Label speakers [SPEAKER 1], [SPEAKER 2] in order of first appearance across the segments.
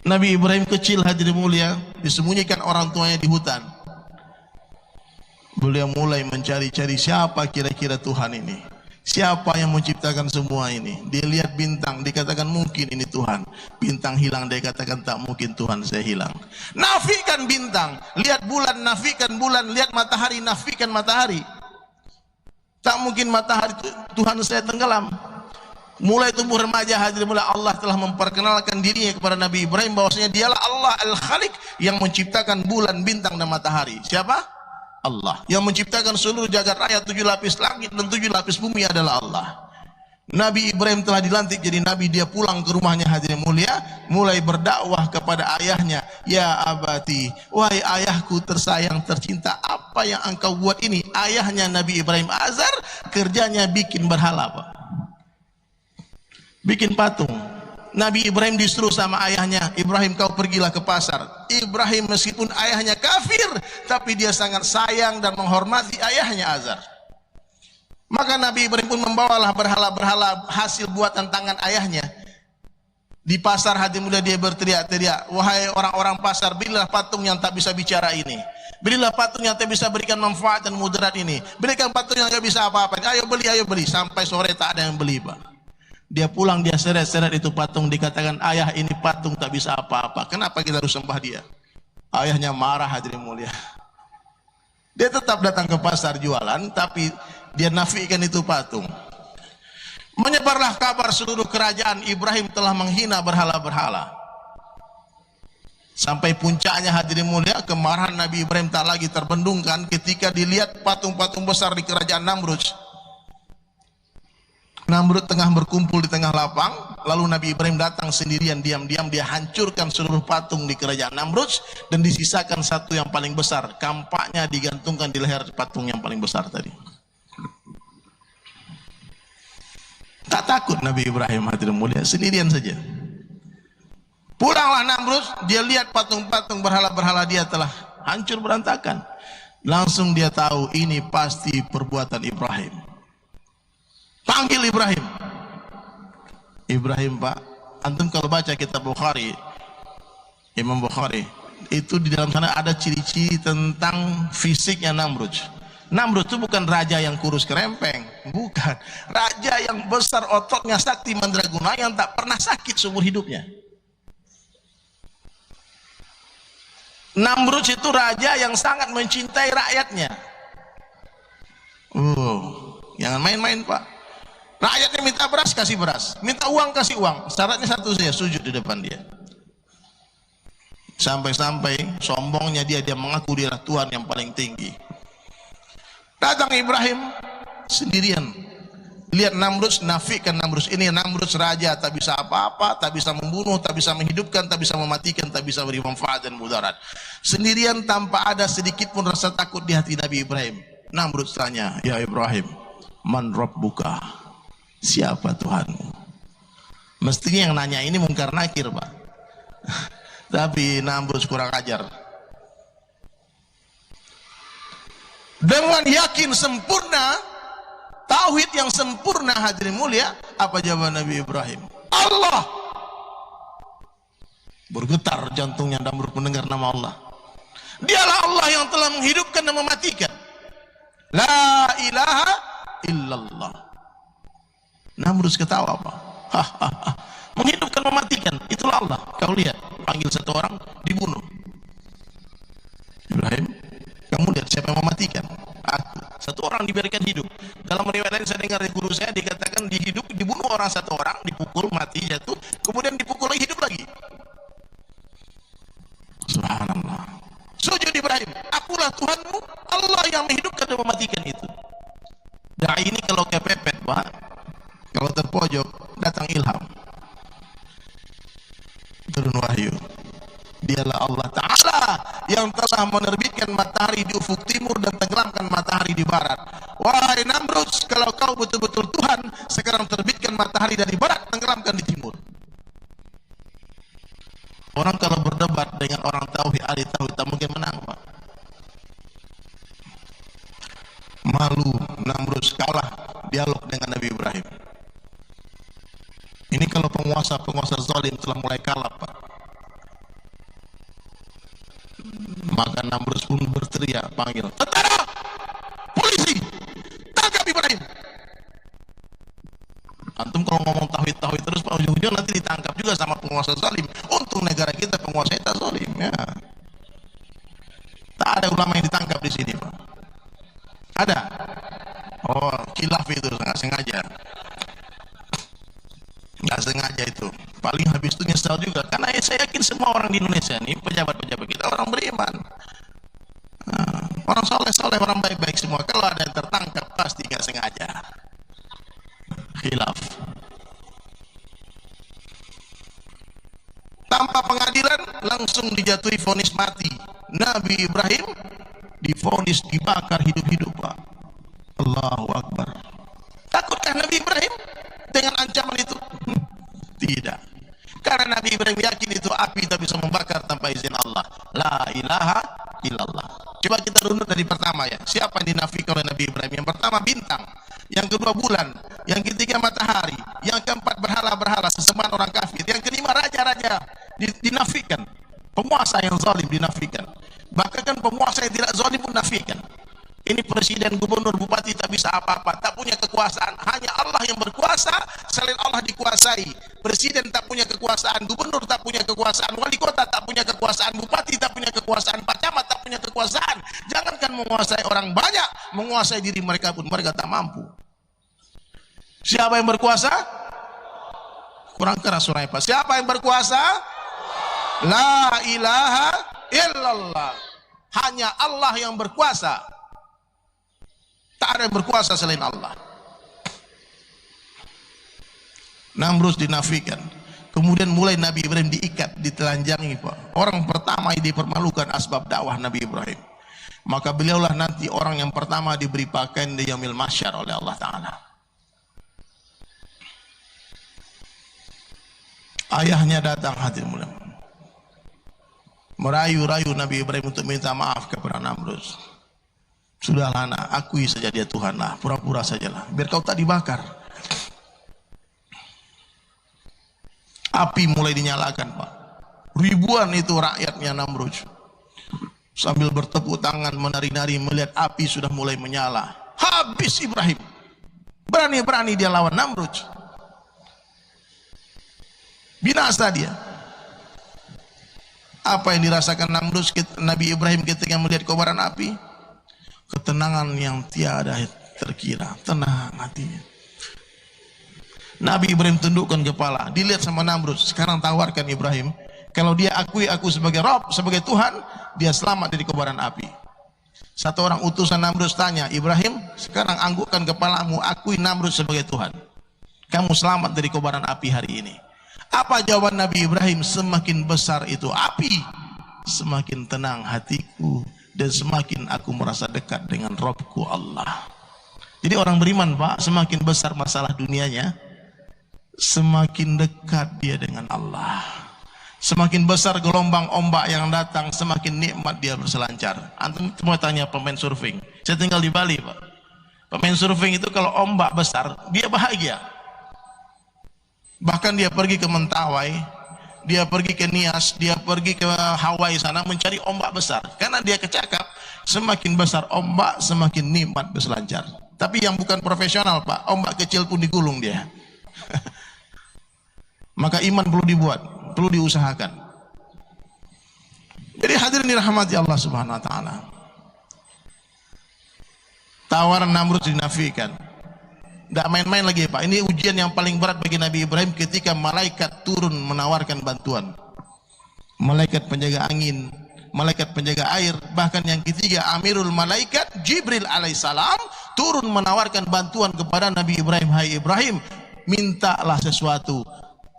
[SPEAKER 1] Nabi Ibrahim kecil hadirin mulia, disembunyikan orang tuanya di hutan. Beliau mulai mencari-cari siapa kira-kira Tuhan ini, siapa yang menciptakan semua ini. Dia lihat bintang, dikatakan mungkin ini Tuhan. Bintang hilang, dia katakan tak mungkin Tuhan saya hilang. Nafikan bintang, lihat bulan, nafikan bulan, lihat matahari, nafikan matahari. Tak mungkin matahari Tuhan saya tenggelam. Mulai tumbuh remaja hadirin mulia, Allah telah memperkenalkan dirinya kepada Nabi Ibrahim bahwasanya dialah Allah Al-Khaliq yang menciptakan bulan, bintang dan matahari. Siapa? Allah. Yang menciptakan seluruh jagat raya, 7 lapis langit dan 7 lapis bumi adalah Allah. Nabi Ibrahim telah dilantik jadi nabi, dia pulang ke rumahnya hadirin mulia, mulai berdakwah kepada ayahnya. Ya abati, wahai ayahku tersayang tercinta, apa yang engkau buat ini? Ayahnya Nabi Ibrahim Azar kerjanya bikin berhala, Pak. Bikin patung. Nabi Ibrahim disuruh sama ayahnya, Ibrahim kau pergilah ke pasar. Ibrahim meskipun ayahnya kafir, tapi dia sangat sayang dan menghormati ayahnya Azar. Maka Nabi Ibrahim pun membawalah berhala-berhala hasil buatan tangan ayahnya. Di pasar hadirin mulia dia berteriak-teriak, wahai orang-orang pasar, belilah patung yang tak bisa bicara ini. Belilah patung yang tak bisa berikan manfaat dan mudarat ini. Berikan patung yang tak bisa apa-apa. Ayo beli. Sampai sore tak ada yang beli, Pak. Dia pulang, dia seret-seret itu patung, dikatakan ayah ini patung tak bisa apa-apa. Kenapa kita harus sembah dia? Ayahnya marah hadirin mulia. Dia tetap datang ke pasar jualan, tapi dia nafikan itu patung. Menyebarlah kabar seluruh kerajaan Ibrahim telah menghina berhala-berhala. Sampai puncaknya hadirin mulia, kemarahan Nabi Ibrahim tak lagi terbendungkan ketika dilihat patung-patung besar di kerajaan Namrud. Namrud tengah berkumpul di tengah lapang, lalu Nabi Ibrahim datang sendirian, diam-diam dia hancurkan seluruh patung di kerajaan Namrud dan disisakan satu yang paling besar, kampaknya digantungkan di leher patung yang paling besar tadi. Tak takut Nabi Ibrahim hadirin mulia, sendirian saja. Pulanglah Namrud, dia lihat patung-patung berhala-berhala dia telah hancur berantakan. Langsung dia tahu ini pasti perbuatan Ibrahim. Panggil Ibrahim. Ibrahim, Pak, antum kalau baca kitab Bukhari, Imam Bukhari, itu di dalam sana ada ciri-ciri tentang fisiknya Namrud. Namrud itu bukan raja yang kurus kerempeng, bukan. Raja yang besar ototnya, sakti mandraguna, yang tak pernah sakit seumur hidupnya. Namrud itu raja yang sangat mencintai rakyatnya. Jangan main-main, Pak. Rakyatnya minta beras, kasih beras. Minta uang, kasih uang. Syaratnya satu saja, sujud di depan dia. Sampai-sampai sombongnya dia mengaku dia Tuhan yang paling tinggi. Datang Ibrahim sendirian. Lihat Namrud, nafikan Namrud. Ini Namrud raja, tak bisa apa-apa, tak bisa membunuh, tak bisa menghidupkan, tak bisa mematikan, tak bisa beri manfaat dan mudarat. Sendirian tanpa ada sedikit pun rasa takut di hati Nabi Ibrahim. Namrud tanya, ya Ibrahim, man rabbuka? Siapa Tuhanmu? Mestinya yang nanya ini mungkar nakir, Pak. Tapi Namrud kurang ajar. Dengan yakin sempurna, tauhid yang sempurna hadirin mulia, apa jawaban Nabi Ibrahim? Allah. Bergetar jantungnya Namrud mendengar nama Allah. Dialah Allah yang telah menghidupkan dan mematikan. La ilaha illallah. Namrud ketawa, Pak. Menghidupkan, mematikan, itulah Allah. Kau lihat, panggil satu orang, dibunuh. Ibrahim, kamu lihat siapa yang mematikan? Aku. Satu orang diberikan hidup. Dalam riwayat lain saya dengar dari guru saya dikatakan dibunuh orang satu orang, dipukul, mati, jatuh, kemudian dipukul lagi, hidup lagi. Subhanallah. Sujud Ibrahim, akulah Tuhanmu, Allah yang menghidupkan dan mematikan itu. Dai ini kalau kepepet, Pak, kalau terpojok, datang ilham, turun wahyu. Dialah Allah Ta'ala yang telah menerbitkan matahari di ufuk timur dan tenggelamkan matahari di barat. Wahai Namrud, kalau kau betul-betul Tuhan, sekarang terbitkan matahari dari barat, tenggelamkan di timur. Orang kalau berdebat dengan orang tauhid, ahli tauhid, tak mungkin menang, Pak. Malu Namrud, kalah dialog dengan Nabi Ibrahim. Ini kalau penguasa zalim telah mulai kalah, Pak. Maka Namrud pun berteriak, panggil, tentara, polisi, tangkap Ibrahim. Antum kalau ngomong tauhid terus, Pak, ujung-ujung nanti ditangkap juga sama penguasa zalim. Untung negara kita penguasa kita zalim, ya. Tak ada ulama yang ditangkap di sini, Pak. Ada? Oh, khilaf itu, nggak sengaja. Nggak sengaja itu. Paling habis itu nyesal juga. Karena saya yakin semua orang di Indonesia ini, pejabat-pejabat kita orang beriman. Nah, orang soleh-soleh, orang baik-baik semua. Kalau ada yang tertangkap, pasti nggak sengaja. Khilaf. Tanpa pengadilan langsung dijatuhi vonis mati. Nabi Ibrahim divonis dibakar hidup-hidup, Pak. Allahu Akbar. Takutkah Nabi Ibrahim dengan ancaman itu? Tidak. Karena Nabi Ibrahim yakin itu api tak bisa membakar tanpa izin Allah. La ilaha illallah. Coba kita runut dari pertama ya. Siapa yang dinafikan oleh Nabi Ibrahim? Yang pertama bintang, yang kedua bulan, yang ketiga matahari, yang keempat berhala-berhala sesembahan orang kafir, yang kelima raja-raja dinafikan. Penguasa yang zalim dinafikan. Bahkan penguasa yang tidak zalim pun nafikan. Ini presiden, gubernur, bupati tak bisa apa-apa, tak punya kekuasaan. Hanya Allah yang berkuasa, selain Allah dikuasai. Presiden tak punya kekuasaan, gubernur tak punya kekuasaan, wali kota tak punya kekuasaan, bupati tak punya kekuasaan, pak camat tak punya kekuasaan. Jangankan menguasai orang banyak, menguasai diri mereka pun mereka tak mampu. Siapa yang berkuasa? Kurang keras suaranya, Pak. Siapa yang berkuasa? La ilaha illallah. Hanya Allah yang berkuasa. Tak ada yang berkuasa selain Allah. Namrud dinafikan. Kemudian mulai Nabi Ibrahim diikat, ditelanjangi, Pak. Orang pertama yang dipermalukan asbab dakwah Nabi Ibrahim. Maka beliaulah nanti orang yang pertama diberi pakaian di yaumil mahsyar oleh Allah Ta'ala. Ayahnya datang, hadirin mulia, merayu-rayu Nabi Ibrahim untuk minta maaf kepada Namrud. Sudahlah nak, akui saja dia Tuhan lah, pura-pura sajalah, biar kau tak dibakar. Api mulai dinyalakan, Pak. Ribuan itu rakyatnya Namrud sambil bertepuk tangan, menari-nari melihat api sudah mulai menyala. Habis Ibrahim. Berani-berani dia lawan Namrud. Binasa dia. Apa yang dirasakan Namrud, Nabi Ibrahim ketika melihat kobaran api? Ketenangan yang tiada terkira, tenang hatinya. Nabi Ibrahim tundukkan kepala, dilihat sama Namrud. Sekarang tawarkan Ibrahim, kalau dia akui aku sebagai Rabb, sebagai Tuhan, dia selamat dari kobaran api. Satu orang utusan Namrud tanya, Ibrahim, sekarang anggukkan kepalamu, akui Namrud sebagai Tuhan, kamu selamat dari kobaran api hari ini. Apa jawaban Nabi Ibrahim? Semakin besar itu api, semakin tenang hatiku, dan semakin aku merasa dekat dengan Rabbku Allah. Jadi orang beriman, Pak, semakin besar masalah dunianya, semakin dekat dia dengan Allah. Semakin besar gelombang ombak yang datang, semakin nikmat dia berselancar. Antum semua tanya pemain surfing. Saya tinggal di Bali, Pak. Pemain surfing itu kalau ombak besar, dia bahagia. Bahkan dia pergi ke Mentawai, dia pergi ke Nias, dia pergi ke Hawaii sana mencari ombak besar. Karena dia kecakap, semakin besar ombak, semakin nikmat berselancar. Tapi yang bukan profesional, Pak, ombak kecil pun digulung dia. Maka iman perlu dibuat, perlu diusahakan. Jadi hadirin dirahmati Allah Subhanahu wa taala. Tawaran Namrud dinafikan. Tidak main-main lagi, Pak. Ini ujian yang paling berat bagi Nabi Ibrahim ketika malaikat turun menawarkan bantuan. Malaikat penjaga angin, malaikat penjaga air, bahkan yang ketiga Amirul Malaikat Jibril alaihissalam turun menawarkan bantuan kepada Nabi Ibrahim. Hai Ibrahim, mintalah sesuatu.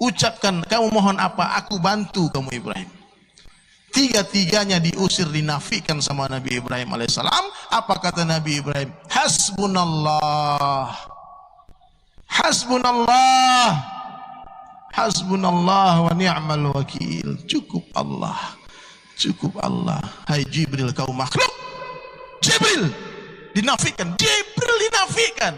[SPEAKER 1] Ucapkan, kamu mohon apa, aku bantu kamu Ibrahim. Tiga-tiganya diusir, dinafikan sama Nabi Ibrahim alaihissalam. Apa kata Nabi Ibrahim? Hasbunallah. Hasbunallah, hasbunallah wa ni'mal wakil. Cukup Allah, cukup Allah. Hai Jibril, kau makhluk. Jibril dinafikan, Jibril dinafikan.